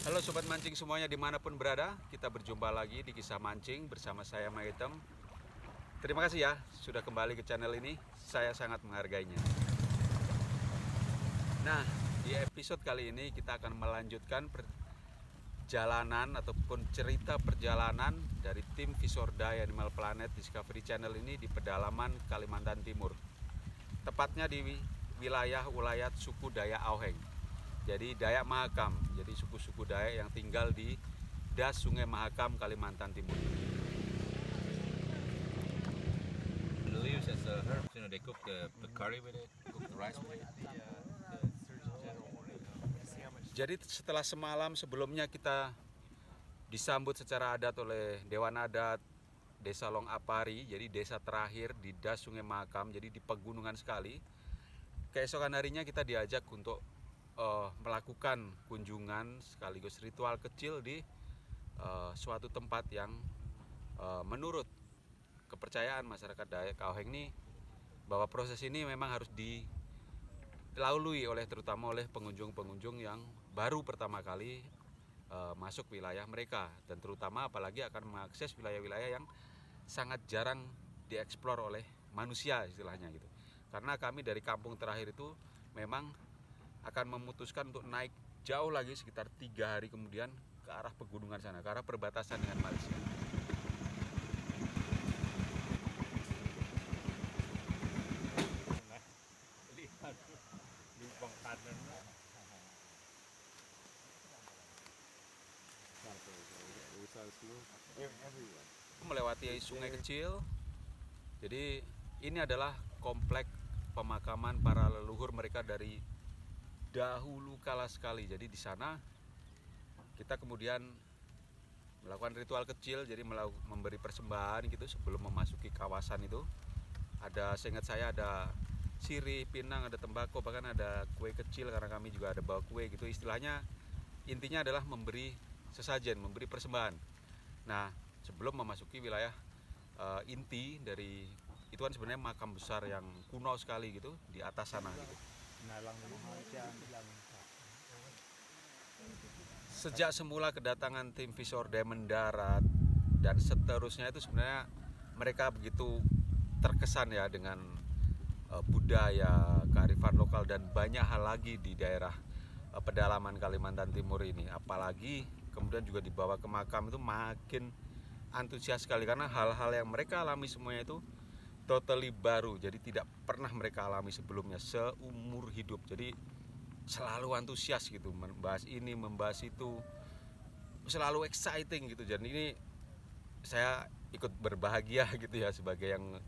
Halo Sobat Mancing semuanya dimanapun berada, kita berjumpa lagi di Kisah Mancing bersama saya Maitem. Terima kasih ya sudah kembali ke channel ini, saya sangat menghargainya. Nah, di episode kali ini kita akan melanjutkan perjalanan ataupun cerita perjalanan dari tim Visorda Animal Planet Discovery Channel ini di pedalaman Kalimantan Timur. Tepatnya di wilayah ulayat suku Dayak Auheng. Jadi Dayak Mahakam, jadi suku-suku Dayak yang tinggal di Das Sungai Mahakam, Kalimantan Timur. The leaves as herbs, they cook the curry with it, cook the rice with it. Jadi setelah semalam sebelumnya kita disambut secara adat oleh Dewan Adat Desa Long Apari, jadi desa terakhir di Das Sungai Mahakam, jadi di pegunungan sekali. Keesokan harinya kita diajak untuk melakukan kunjungan sekaligus ritual kecil di suatu tempat yang menurut kepercayaan masyarakat Dayak Auheng ini, bahwa proses ini memang harus dilalui terutama oleh pengunjung-pengunjung yang baru pertama kali masuk wilayah mereka, dan terutama apalagi akan mengakses wilayah-wilayah yang sangat jarang dieksplor oleh manusia istilahnya gitu. Karena kami dari kampung terakhir itu memang akan memutuskan untuk naik jauh lagi sekitar 3 hari kemudian ke arah pegunungan sana, ke arah perbatasan dengan Malaysia. Melewati sungai kecil. Jadi ini adalah komplek pemakaman para leluhur mereka dari dahulu kala sekali. Jadi di sana kita kemudian melakukan ritual kecil, jadi memberi persembahan gitu sebelum memasuki kawasan itu. Seingat saya ada sirih, pinang, ada tembakau, bahkan ada kue kecil karena kami juga ada bawa kue gitu. Istilahnya intinya adalah memberi sesajen, memberi persembahan. Nah, sebelum memasuki wilayah inti dari itu kan sebenarnya makam besar yang kuno sekali gitu di atas sana gitu. Sejak semula kedatangan tim Visorda mendarat dan seterusnya itu sebenarnya mereka begitu terkesan ya dengan budaya, kearifan lokal dan banyak hal lagi di daerah pedalaman Kalimantan Timur ini. Apalagi kemudian juga dibawa ke makam itu makin antusias sekali karena hal-hal yang mereka alami semuanya itu totally baru, jadi tidak pernah mereka alami sebelumnya seumur hidup. Jadi selalu antusias gitu, membahas ini, membahas itu, selalu exciting gitu. Jadi ini saya ikut berbahagia gitu ya sebagai yang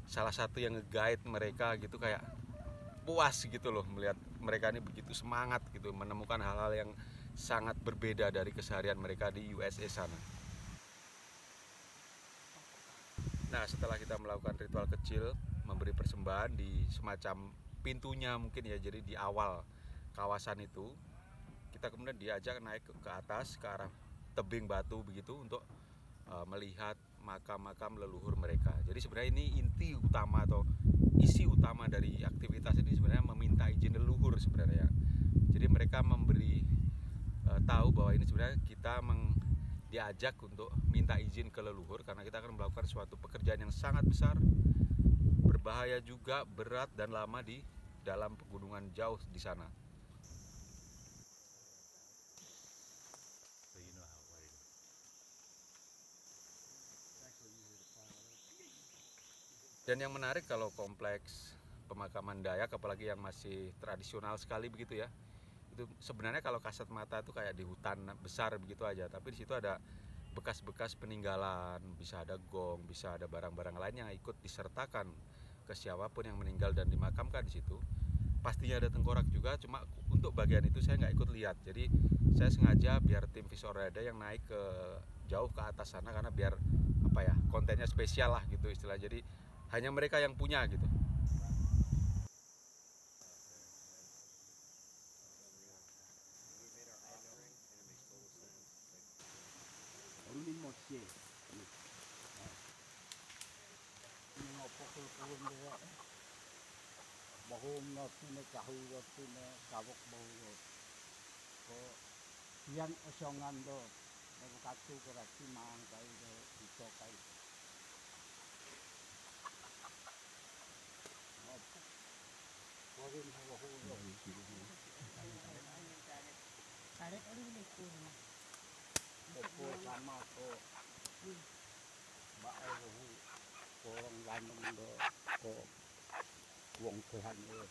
salah satu yang nge-guide mereka gitu, kayak puas gitu loh melihat mereka ini begitu semangat gitu menemukan hal-hal yang sangat berbeda dari keseharian mereka di USA sana. Nah, setelah kita melakukan ritual kecil, memberi persembahan di semacam pintunya mungkin ya, jadi di awal kawasan itu, kita kemudian diajak naik ke atas ke arah tebing batu begitu untuk melihat makam-makam leluhur mereka. Jadi sebenarnya ini inti utama atau isi utama dari aktivitas ini sebenarnya meminta izin leluhur sebenarnya. Jadi mereka memberi tahu bahwa ini sebenarnya kita diajak untuk minta izin ke leluhur karena kita akan melakukan suatu pekerjaan yang sangat besar, berbahaya juga, berat dan lama di dalam pegunungan jauh di sana. Dan yang menarik kalau kompleks pemakaman Dayak, apalagi yang masih tradisional sekali begitu ya, itu sebenarnya kalau kasat mata itu kayak di hutan besar begitu aja, tapi di situ ada bekas-bekas peninggalan, bisa ada gong, bisa ada barang-barang lain yang ikut disertakan ke siapapun yang meninggal dan dimakamkan di situ. Pastinya ada tengkorak juga, cuma untuk bagian itu saya nggak ikut lihat. Jadi saya sengaja biar tim Visorda yang naik ke jauh ke atas sana karena biar kontennya spesial lah gitu istilah. Jadi hanya mereka yang punya gitu. Yan osongan do. Nang katu berarti mang kai do itu kai. Warin hawa hawa. Karet oli lekur. Opo sama to. Bae hu. Orang landem do ko wong Tuhan e.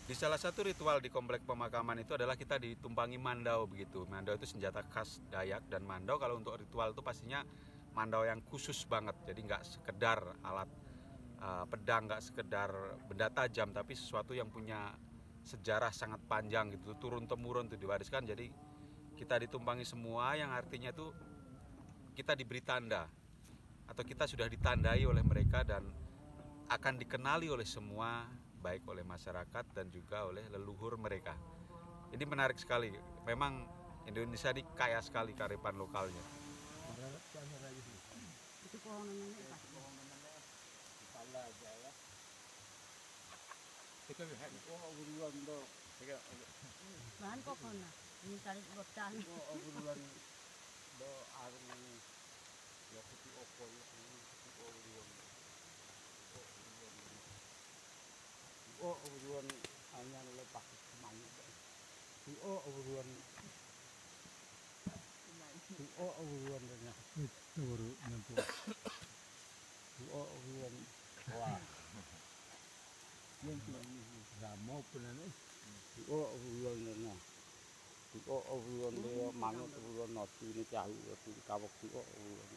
Di salah satu ritual di komplek pemakaman itu adalah kita ditumpangi mandau begitu. Mandau itu senjata khas Dayak, dan mandau kalau untuk ritual itu pastinya mandau yang khusus banget. Jadi nggak sekedar alat pedang, nggak sekedar benda tajam, tapi sesuatu yang punya sejarah sangat panjang gitu, turun temurun itu diwariskan. Jadi kita ditumpangi semua, yang artinya itu kita diberi tanda atau kita sudah ditandai oleh mereka dan akan dikenali oleh semua, baik oleh masyarakat dan juga oleh leluhur mereka. Ini menarik sekali. Memang Indonesia ini kaya sekali kearifan lokalnya. Itu pohon namanya apa? Kepala aja ya. Oh, uruan do. Bahan kokon na. Ini karet botan. Oh, uruan do arung ini. Ya kuti okol ini kuti uruan. Oh, uruan hanya lepas semuanya. Oh, uruan. Oh, uruan nya. Itu baru nyampe. Oh, uruan. Wah. Nggak mau punan Oh, uruan nya. Oh, uruan dia mangut uruan nasi ini tahu itu kawak oh, uruan.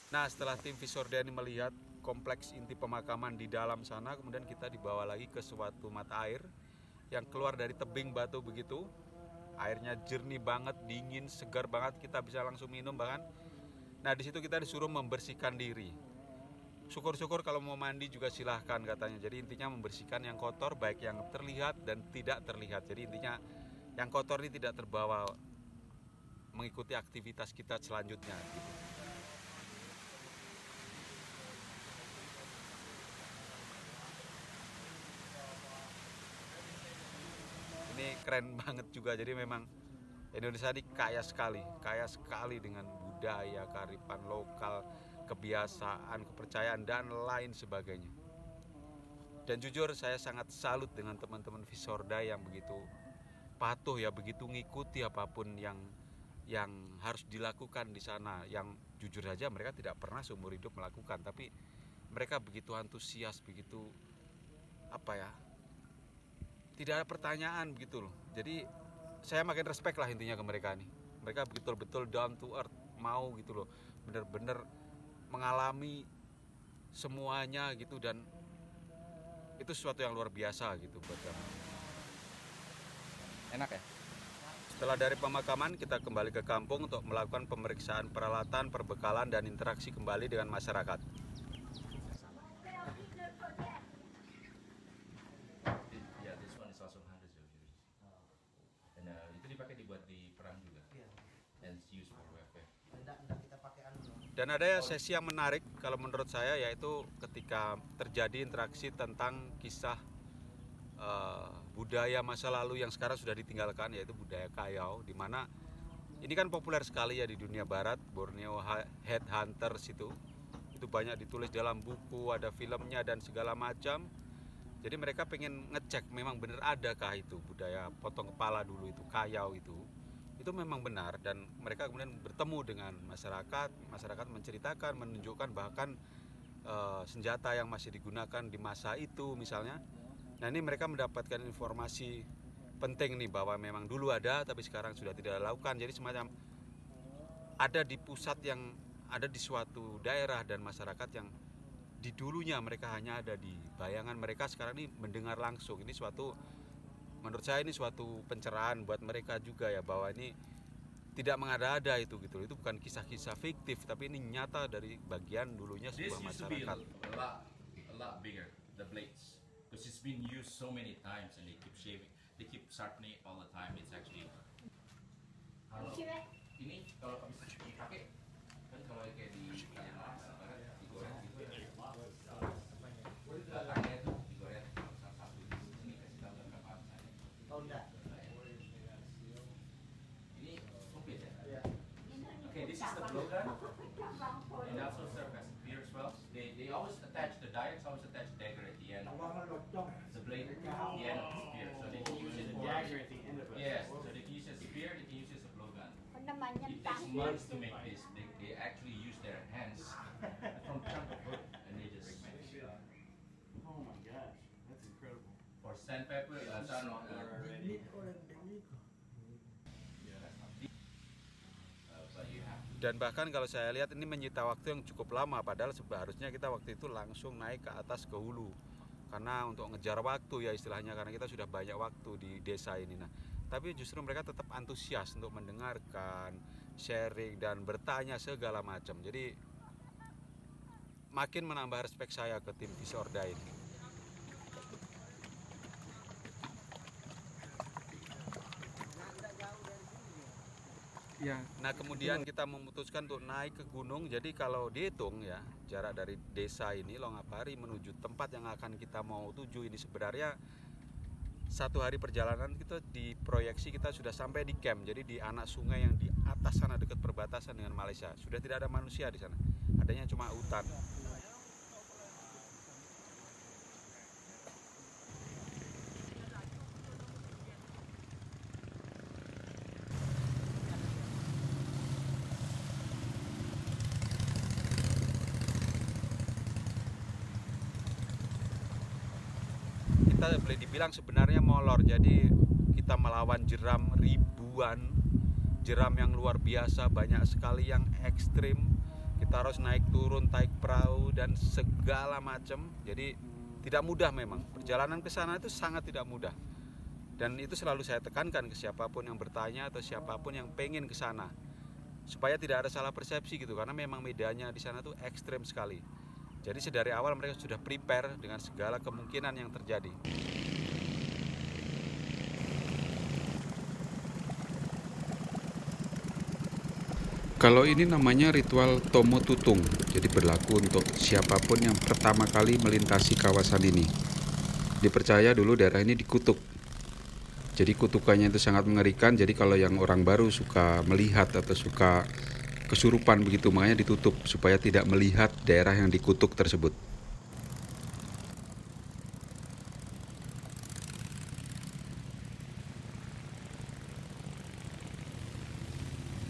Nah, setelah tim Visorda ini melihat kompleks inti pemakaman di dalam sana, kemudian kita dibawa lagi ke suatu mata air yang keluar dari tebing batu begitu. Airnya jernih banget, dingin, segar banget, kita bisa langsung minum bahkan. Nah, di situ kita disuruh membersihkan diri. Syukur-syukur kalau mau mandi juga silahkan katanya. Jadi intinya membersihkan yang kotor, baik yang terlihat dan tidak terlihat. Jadi intinya yang kotor ini tidak terbawa mengikuti aktivitas kita selanjutnya gitu. Ini keren banget juga. Jadi memang Indonesia ini kaya sekali dengan budaya, kearifan lokal, kebiasaan, kepercayaan dan lain sebagainya. Dan jujur saya sangat salut dengan teman-teman Visorda yang begitu patuh ya, begitu ngikuti apapun yang harus dilakukan di sana. Yang jujur saja mereka tidak pernah seumur hidup melakukan, tapi mereka begitu antusias, begitu apa ya? Tidak ada pertanyaan begitu loh. Jadi saya makin respect lah intinya ke mereka nih. Mereka betul-betul down to earth, mau gitu loh, bener-bener mengalami semuanya gitu, dan itu sesuatu yang luar biasa gitu buat kami. Enak ya? Setelah dari pemakaman kita kembali ke kampung untuk melakukan pemeriksaan peralatan, perbekalan dan interaksi kembali dengan masyarakat. Yeah, this one is also hundreds of years. And itu dipakai dibuat di perang juga. And it's used for warfare. Dan ada sesi yang menarik kalau menurut saya, yaitu ketika terjadi interaksi tentang kisah budaya masa lalu yang sekarang sudah ditinggalkan, yaitu budaya Kayau, di mana ini kan populer sekali ya di dunia barat. Borneo Headhunters itu banyak ditulis dalam buku, ada filmnya dan segala macam. Jadi mereka pengen ngecek memang benar adakah itu budaya potong kepala dulu itu, Kayau itu memang benar. Dan mereka kemudian bertemu dengan masyarakat menceritakan, menunjukkan bahkan senjata yang masih digunakan di masa itu misalnya. Nah, ini mereka mendapatkan informasi penting nih bahwa memang dulu ada tapi sekarang sudah tidak dilakukan. Jadi semacam ada di pusat yang ada di suatu daerah, dan masyarakat yang di dulunya mereka hanya ada di bayangan mereka, sekarang ini mendengar langsung. Ini suatu, menurut saya ini suatu pencerahan buat mereka juga ya, bahwa ini tidak mengada-ada itu gitu. Itu bukan kisah-kisah fiktif, tapi ini nyata dari bagian dulunya This sebuah used to be masyarakat. a lot bigger, the blades, because it's been used so many times and they keep shaving, they keep sharpening it all the time. It's actually kalau ini kalau habis dipakai kan, kalau kayak di Kalimantan Barat digoreng gitu ya, batangnya itu digoreng satu-satu, ini kasih the dykes always attach dagger at the end. The blade at the end of the spear. So they can use it for dagger at the end of it. Yes, so they can use it as a spear, they can use it as a blowgun. It takes months to make this. They actually use their hands from chunk of wood and they just Oh my gosh, that's incredible. or sandpaper, sano, but you have to. Dan bahkan kalau saya lihat ini menyita waktu yang cukup lama, padahal seharusnya kita waktu itu langsung naik ke atas ke hulu. Karena untuk ngejar waktu ya istilahnya, karena kita sudah banyak waktu di desa ini. Nah, tapi justru mereka tetap antusias untuk mendengarkan, sharing dan bertanya segala macam. Jadi makin menambah respek saya ke tim Visorda ini. Ya, Nah kemudian kita memutuskan untuk naik ke gunung. Jadi kalau dihitung ya, jarak dari desa ini Longapari menuju tempat yang akan kita mau tuju ini sebenarnya 1 hari perjalanan kita diproyeksi kita sudah sampai di camp. Jadi di anak sungai yang di atas sana dekat perbatasan dengan Malaysia. Sudah tidak ada manusia di sana, adanya cuma hutan. Kita boleh dibilang sebenarnya molor, jadi kita melawan jeram ribuan, jeram yang luar biasa, banyak sekali yang ekstrim. Kita harus naik turun, naik perahu dan segala macam. Jadi tidak mudah memang, perjalanan ke sana itu sangat tidak mudah. Dan itu selalu saya tekankan ke siapapun yang bertanya atau siapapun yang pengen ke sana, supaya tidak ada salah persepsi gitu, karena memang medannya di sana tuh ekstrim sekali. Jadi sedari awal mereka sudah prepare dengan segala kemungkinan yang terjadi. Kalau ini namanya ritual Tomo Tutung, jadi berlaku untuk siapapun yang pertama kali melintasi kawasan ini. Dipercaya dulu daerah ini dikutuk. Jadi kutukannya itu sangat mengerikan, jadi kalau yang orang baru suka melihat atau suka kesurupan begitu, makanya ditutup supaya tidak melihat daerah yang dikutuk tersebut.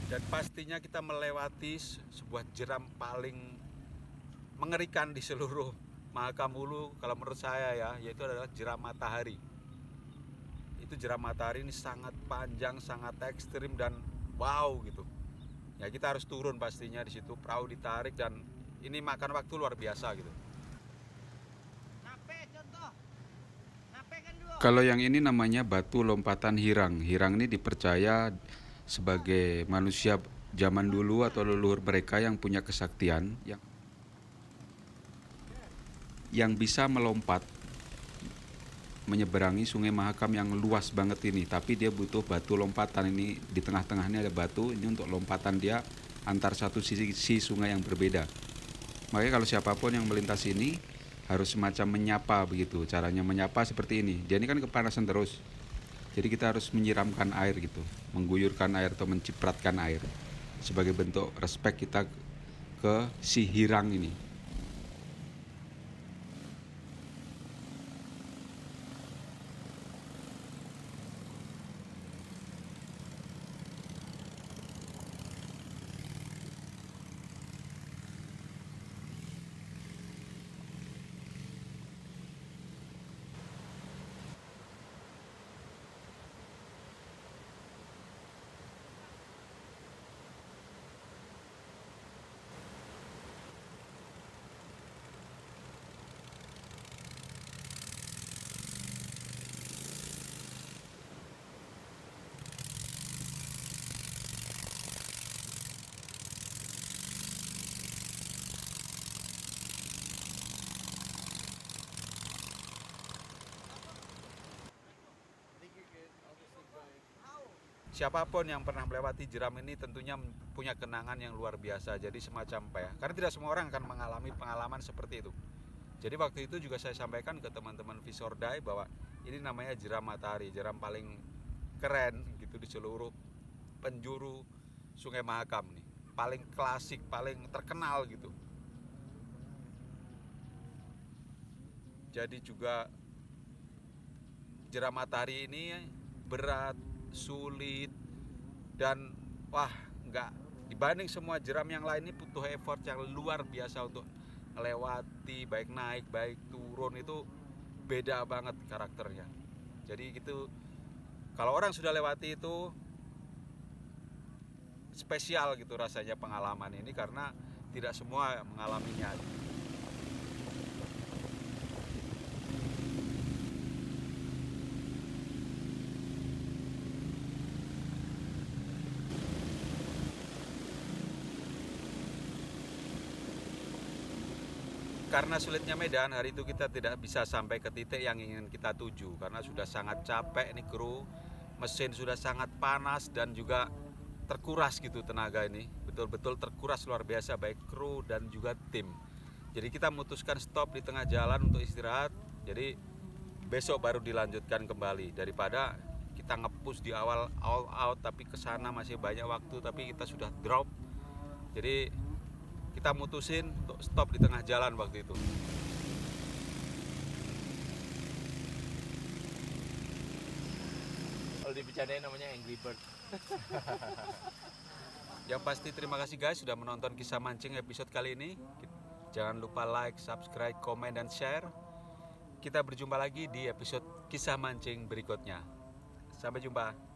Dan pastinya kita melewati sebuah jeram paling mengerikan di seluruh Mahakam Hulu kalau menurut saya ya, yaitu adalah jeram matahari. Itu jeram matahari ini sangat panjang, sangat ekstrim dan wow gitu. Ya kita harus turun pastinya di situ, perahu ditarik dan ini makan waktu luar biasa gitu. Kalau yang ini namanya batu lompatan hirang. Hirang ini dipercaya sebagai manusia zaman dulu atau leluhur mereka yang punya kesaktian yang bisa melompat menyeberangi Sungai Mahakam yang luas banget ini, tapi dia butuh batu lompatan. Ini di tengah-tengahnya ada batu, ini untuk lompatan dia antar satu sisi sungai yang berbeda. Makanya kalau siapapun yang melintasi ini harus semacam menyapa begitu. Caranya menyapa seperti ini. Dia ini kan kepanasan terus, jadi kita harus menyiramkan air gitu, mengguyurkan air atau mencipratkan air sebagai bentuk respek kita ke si hirang ini. Siapapun yang pernah melewati jeram ini tentunya punya kenangan yang luar biasa. Jadi semacam apa ya, karena tidak semua orang akan mengalami pengalaman seperti itu. Jadi waktu itu juga saya sampaikan ke teman-teman Visordai bahwa ini namanya jeram matahari, jeram paling keren gitu di seluruh penjuru Sungai Mahakam nih. Paling klasik, paling terkenal gitu. Jadi juga jeram matahari ini berat, sulit, dan wah, nggak dibanding semua jeram yang lain ini butuh effort yang luar biasa untuk melewati, baik naik baik turun, itu beda banget karakternya. Jadi gitu, kalau orang sudah lewati itu spesial gitu rasanya pengalaman ini, karena tidak semua mengalaminya. Karena sulitnya medan, hari itu kita tidak bisa sampai ke titik yang ingin kita tuju karena sudah sangat capek nih kru, mesin sudah sangat panas dan juga terkuras gitu tenaga ini, betul-betul terkuras luar biasa baik kru dan juga tim. Jadi kita memutuskan stop di tengah jalan untuk istirahat. Jadi besok baru dilanjutkan kembali, daripada kita nge-push di awal all out tapi kesana masih banyak waktu tapi kita sudah drop. Jadi kita mutusin untuk stop di tengah jalan waktu itu. Kalau dibicarain namanya Angry Bird. Yang pasti terima kasih guys sudah menonton kisah mancing episode kali ini. Jangan lupa like, subscribe, komen, dan share. Kita berjumpa lagi di episode kisah mancing berikutnya. Sampai jumpa.